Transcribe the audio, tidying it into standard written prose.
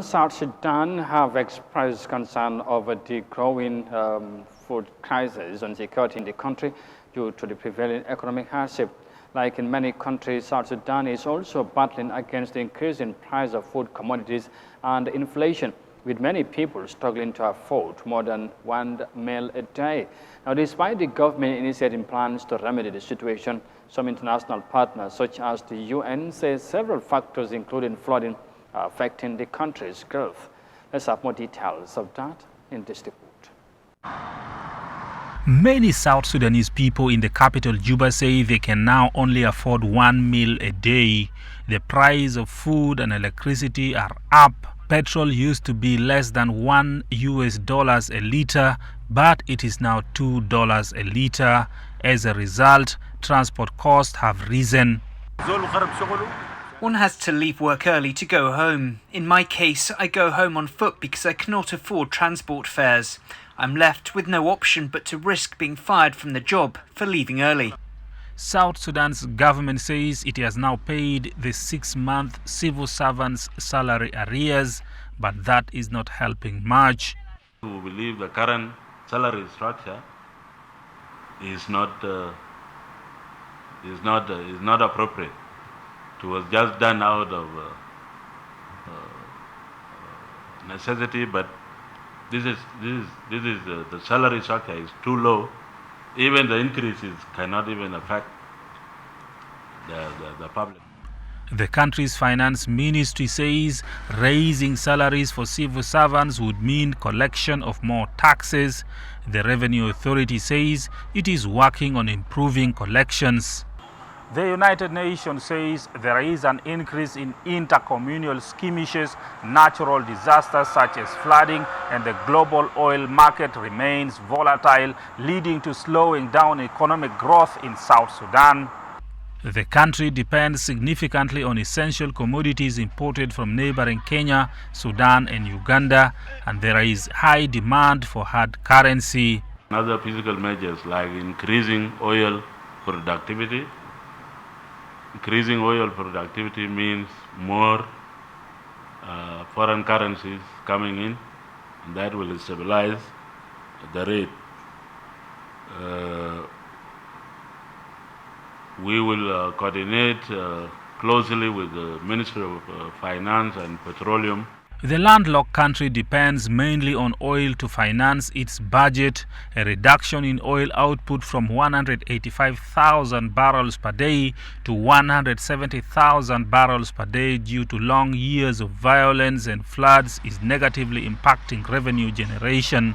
South Sudan have expressed concern over the growing food crisis and security in the country due to the prevailing economic hardship. Like in many countries, South Sudan is also battling against the increasing price of food commodities and inflation, with many people struggling to afford more than one meal a day. Now, despite the government initiating plans to remedy the situation, some international partners, such as the UN, say several factors, including flooding, are affecting the country's growth. Let's have more details of that in this report. Many South Sudanese people in the capital Juba say they can now only afford one meal a day. The price of food and electricity are up. Petrol used to be less than $1 a liter, but it is now $2 a liter. As a result, transport costs have risen. One has to leave work early to go home. In my case, I go home on foot because I cannot afford transport fares. I'm left with no option but to risk being fired from the job for leaving early. South Sudan's government says it has now paid the 6-month civil servants' salary arrears, but that is not helping much. We believe the current salary structure is not appropriate. It was just done out of necessity, but this is the salary structure is too low. Even the increases cannot even affect the public. The country's finance ministry says raising salaries for civil servants would mean collection of more taxes. The Revenue Authority says it is working on improving collections. The United Nations says there is an increase in intercommunal skirmishes, natural disasters such as flooding, and the global oil market remains volatile, leading to slowing down economic growth in South Sudan. The country depends significantly on essential commodities imported from neighboring Kenya, Sudan, and Uganda, and there is high demand for hard currency. Other physical measures like increasing oil productivity. Increasing oil productivity means more foreign currencies coming in, and that will stabilize the rate. We will coordinate closely with the Ministry of Finance and Petroleum. The landlocked country depends mainly on oil to finance its budget. A reduction in oil output from 185,000 barrels per day to 170,000 barrels per day due to long years of violence and floods is negatively impacting revenue generation.